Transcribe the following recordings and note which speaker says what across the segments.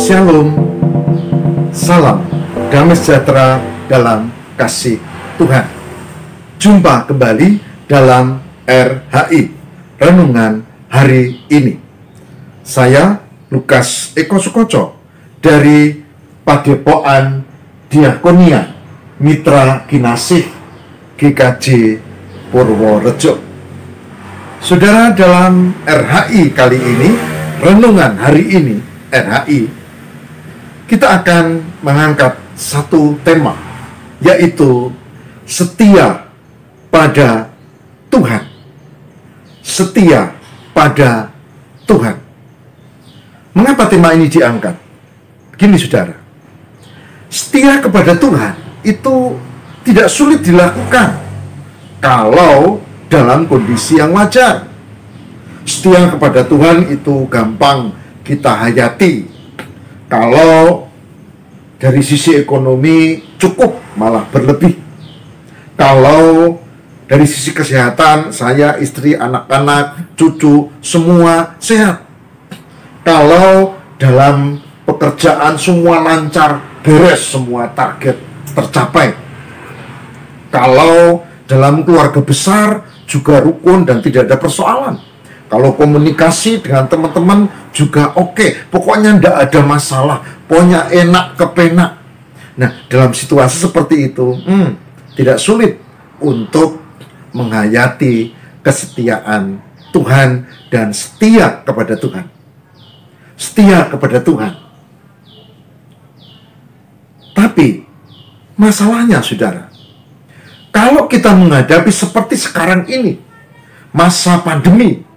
Speaker 1: Shalom, salam damai sejahtera dalam kasih Tuhan. Jumpa kembali dalam RHI, Renungan Hari Ini. Saya Lukas Eko Sukoco dari Padepokan Diakonia Mitra Kinasih GKJ Purworejo. Saudara, dalam RHI kali ini, Renungan Hari Ini RHI, kita akan mengangkat satu tema, yaitu setia pada Tuhan. Setia pada Tuhan. Mengapa tema ini diangkat? Begini saudara, setia kepada Tuhan itu tidak sulit dilakukan kalau dalam kondisi yang wajar. Setia kepada Tuhan itu gampang kita hayati kalau dari sisi ekonomi cukup, malah berlebih. Kalau dari sisi kesehatan, saya, istri, anak-anak, cucu, semua sehat. Kalau dalam pekerjaan semua lancar, beres, semua target tercapai. Kalau dalam keluarga besar juga rukun dan tidak ada persoalan. Kalau komunikasi dengan teman-teman juga oke. Pokoknya tidak ada masalah. Pokoknya enak kepenak. Nah, dalam situasi seperti itu, tidak sulit untuk menghayati kesetiaan Tuhan dan setia kepada Tuhan. Setia kepada Tuhan. Tapi, masalahnya saudara, kalau kita menghadapi seperti sekarang ini, masa pandemi,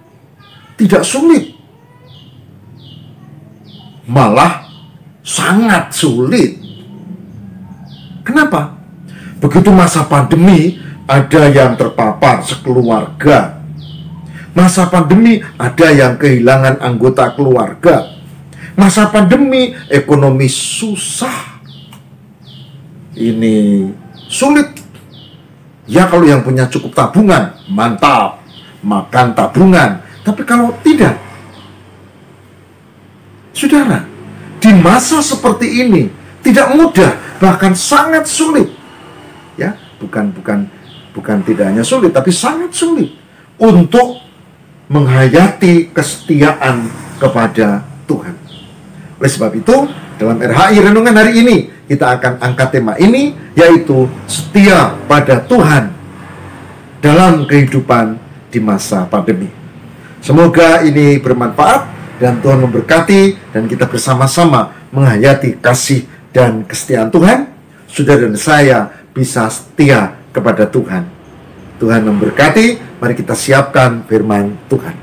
Speaker 1: tidak sulit, malah sangat sulit. Kenapa? Begitu masa pandemi, ada yang terpapar sekeluarga. Masa pandemi, ada yang kehilangan anggota keluarga. Masa pandemi, ekonomi susah. Ini sulit. Ya, kalau yang punya cukup tabungan, mantap, makan tabungan. Tapi kalau tidak, saudara, di masa seperti ini tidak mudah, bahkan sangat sulit. Ya, bukan tidak hanya sulit, tapi sangat sulit untuk menghayati kesetiaan kepada Tuhan. Oleh sebab itu, dalam RHI Renungan Hari Ini, kita akan angkat tema ini, yaitu setia pada Tuhan dalam kehidupan di masa pandemi. Semoga ini bermanfaat dan Tuhan memberkati, dan kita bersama-sama menghayati kasih dan kesetiaan Tuhan. Saudara dan saya bisa setia kepada Tuhan. Tuhan memberkati. Mari kita siapkan firman Tuhan.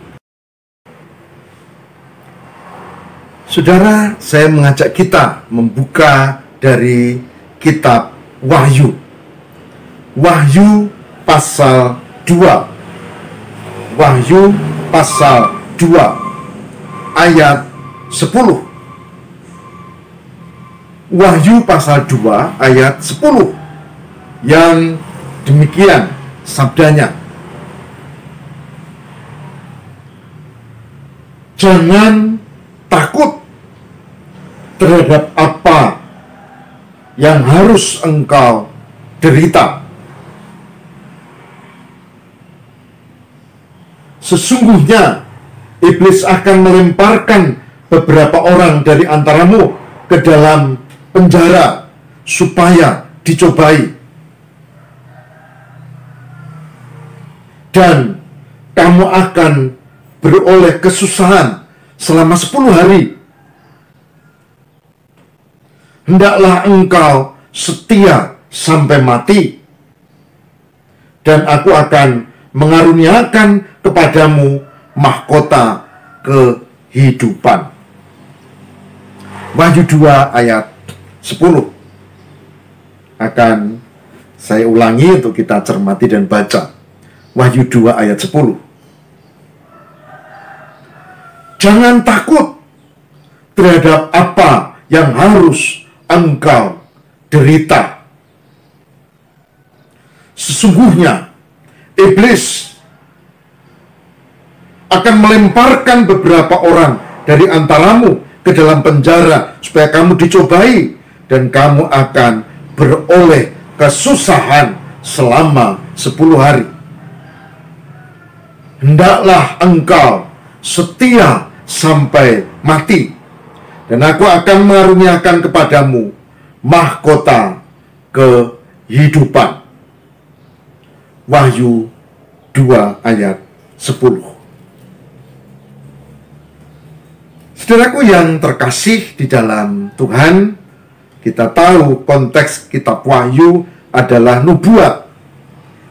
Speaker 1: Saudara, saya mengajak kita membuka dari kitab Wahyu. Wahyu pasal 2. Wahyu pasal 2 ayat 10. Wahyu pasal 2 ayat 10 yang demikian sabdanya. Jangan takut terhadap apa yang harus engkau derita. Sesungguhnya iblis akan melemparkan beberapa orang dari antaramu ke dalam penjara supaya dicobai. Dan kamu akan beroleh kesusahan selama 10 hari. Hendaklah engkau setia sampai mati, dan aku akan mengaruniakan kepadamu mahkota kehidupan. Wahyu 2 ayat 10 akan saya ulangi untuk kita cermati dan baca. Wahyu 2 ayat 10. Jangan takut terhadap apa yang harus engkau derita. Sesungguhnya iblis akan melemparkan beberapa orang dari antaramu ke dalam penjara supaya kamu dicobai dan kamu akan beroleh kesusahan selama 10 hari. Hendaklah engkau setia sampai mati, dan aku akan mengaruniakan kepadamu mahkota kehidupan. Wahyu 2 ayat 10. Saudaraku yang terkasih di dalam Tuhan, kita tahu konteks kitab Wahyu adalah nubuat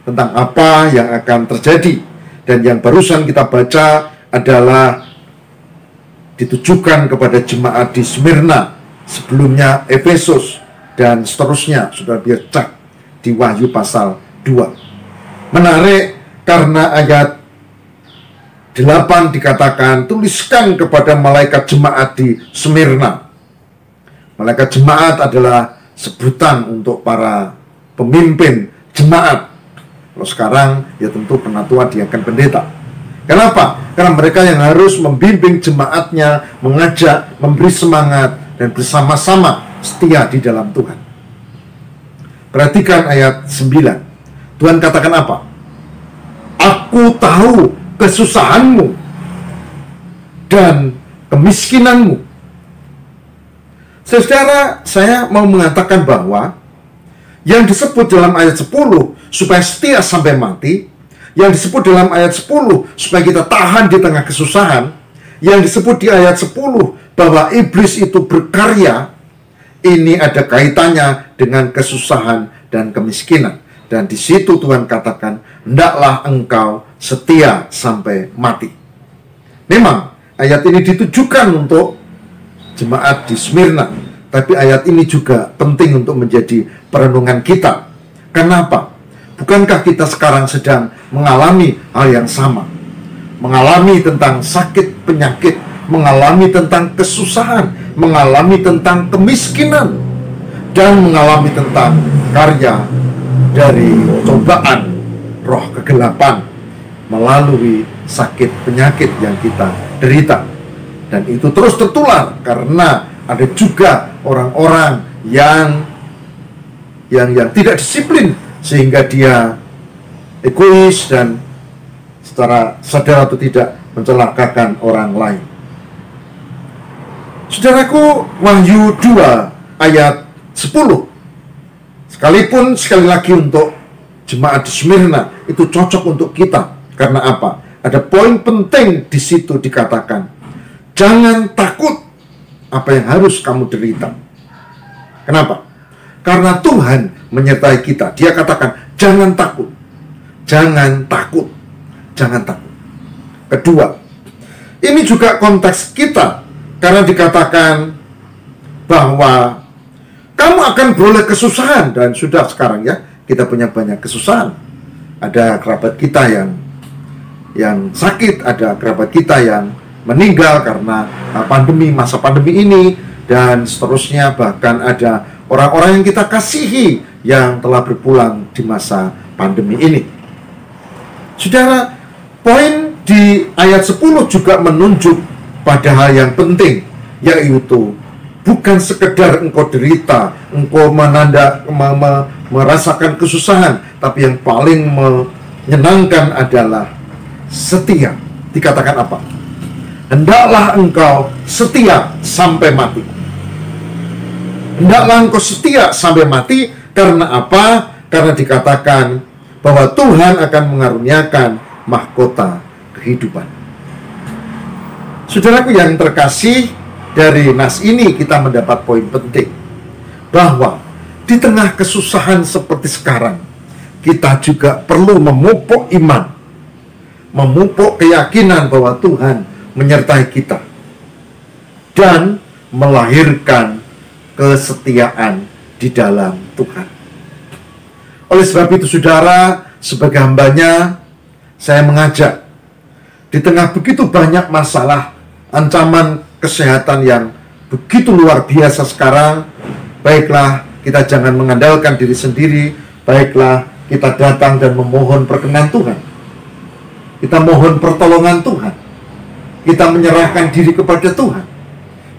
Speaker 1: tentang apa yang akan terjadi. Dan yang barusan kita baca adalah ditujukan kepada jemaat di Smyrna, sebelumnya Efesus, dan seterusnya. Sudah biar cek di Wahyu pasal 2. Menarik karena ayat 8 dikatakan, tuliskan kepada malaikat jemaat di Smyrna. Malaikat jemaat adalah sebutan untuk para pemimpin jemaat. Kalau sekarang, ya tentu penatua, diakan, pendeta. Kenapa? Karena mereka yang harus membimbing jemaatnya, mengajak, memberi semangat, dan bersama-sama setia di dalam Tuhan. Perhatikan ayat 9. Tuhan katakan apa? Aku tahu kesusahanmu dan kemiskinanmu. Saudara, saya mau mengatakan bahwa yang disebut dalam ayat 10 supaya setia sampai mati, yang disebut dalam ayat 10 supaya kita tahan di tengah kesusahan, yang disebut di ayat 10 bahwa iblis itu berkarya, ini ada kaitannya dengan kesusahan dan kemiskinan. Dan di situ Tuhan katakan, hendaklah engkau setia sampai mati. Memang ayat ini ditujukan untuk jemaat di Smyrna, tapi ayat ini juga penting untuk menjadi perenungan kita. Kenapa? Bukankah kita sekarang sedang mengalami hal yang sama? Mengalami tentang sakit penyakit, mengalami tentang kesusahan, mengalami tentang kemiskinan, dan mengalami tentang karya dari cobaan roh kegelapan melalui sakit penyakit yang kita derita. Dan itu terus tertular karena ada juga orang-orang yang tidak disiplin, sehingga dia egois dan secara sadar atau tidak mencelakakan orang lain. Saudaraku, Wahyu 2 ayat 10. Sekalipun sekali lagi untuk jemaat di Smyrna itu cocok untuk kita. Karena apa? Ada poin penting di situ dikatakan, jangan takut apa yang harus kamu derita. Kenapa? Karena Tuhan menyertai kita. Dia katakan, jangan takut. Jangan takut. Jangan takut. Kedua, ini juga konteks kita. Karena dikatakan bahwa kamu akan beroleh kesusahan. Dan sudah sekarang ya, kita punya banyak kesusahan. Ada kerabat kita yang sakit, ada kerabat kita yang meninggal karena pandemi, masa pandemi ini, dan seterusnya. Bahkan ada orang-orang yang kita kasihi yang telah berpulang di masa pandemi ini. Saudara, poin di ayat 10 juga menunjuk pada hal yang penting, yaitu bukan sekedar engkau derita, engkau merasakan kesusahan, tapi yang paling menyenangkan adalah setia. Dikatakan apa? Hendaklah engkau setia sampai mati. Hendaklah engkau setia sampai mati. Karena apa? Karena dikatakan bahwa Tuhan akan mengaruniakan mahkota kehidupan. Saudaraku yang terkasih, dari nas ini kita mendapat poin penting, bahwa di tengah kesusahan seperti sekarang, kita juga perlu memupuk iman, memupuk keyakinan bahwa Tuhan menyertai kita, dan melahirkan kesetiaan di dalam Tuhan. Oleh sebab itu saudara, sebagai hambanya, saya mengajak, di tengah begitu banyak masalah, ancaman kesehatan yang begitu luar biasa sekarang, baiklah kita jangan mengandalkan diri sendiri, baiklah kita datang dan memohon perkenan Tuhan. Kita mohon pertolongan Tuhan. Kita menyerahkan diri kepada Tuhan.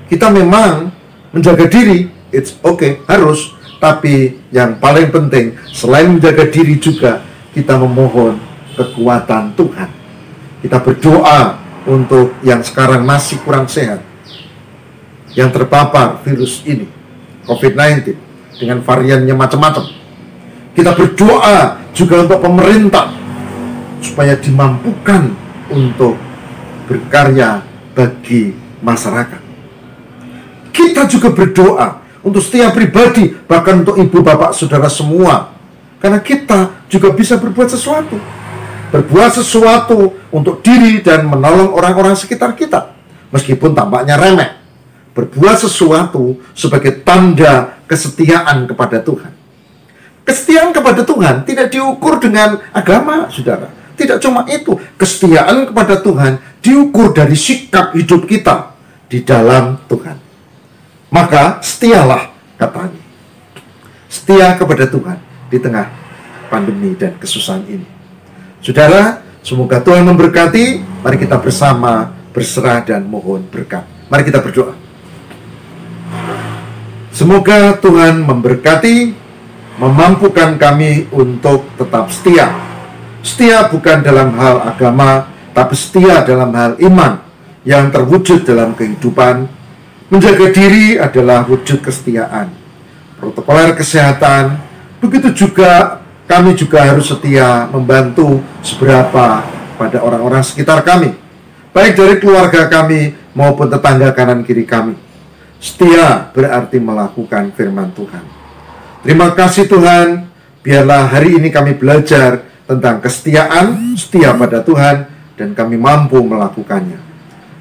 Speaker 1: Kita memang menjaga diri, it's okay, harus. Tapi yang paling penting, selain menjaga diri juga, kita memohon kekuatan Tuhan. Kita berdoa untuk yang sekarang masih kurang sehat, yang terpapar virus ini, COVID-19, dengan variannya macam-macam. Kita berdoa juga untuk pemerintah, supaya dimampukan untuk berkarya bagi masyarakat. Kita juga berdoa untuk setiap pribadi, bahkan untuk ibu, bapak, saudara semua. Karena kita juga bisa berbuat sesuatu. Berbuat sesuatu untuk diri dan menolong orang-orang sekitar kita. Meskipun tampaknya remeh. Berbuat sesuatu sebagai tanda kesetiaan kepada Tuhan. Kesetiaan kepada Tuhan tidak diukur dengan agama, saudara. Tidak cuma itu. Kesetiaan kepada Tuhan diukur dari sikap hidup kita di dalam Tuhan. Maka setialah, katanya. Setia kepada Tuhan di tengah pandemi dan kesusahan ini. Saudara, semoga Tuhan memberkati. Mari kita bersama berserah dan mohon berkat. Mari kita berdoa. Semoga Tuhan memberkati, memampukan kami untuk tetap setia. Setia bukan dalam hal agama, tapi setia dalam hal iman yang terwujud dalam kehidupan. Menjaga diri adalah wujud kesetiaan. Protokoler kesehatan, begitu juga kami juga harus setia membantu seberapa pada orang-orang sekitar kami, baik dari keluarga kami maupun tetangga kanan kiri kami. Setia berarti melakukan firman Tuhan. Terima kasih Tuhan, biarlah hari ini kami belajar tentang kesetiaan, setia pada Tuhan, dan kami mampu melakukannya.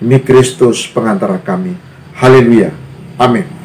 Speaker 1: Demi Kristus pengantara kami. Haleluya. Amin.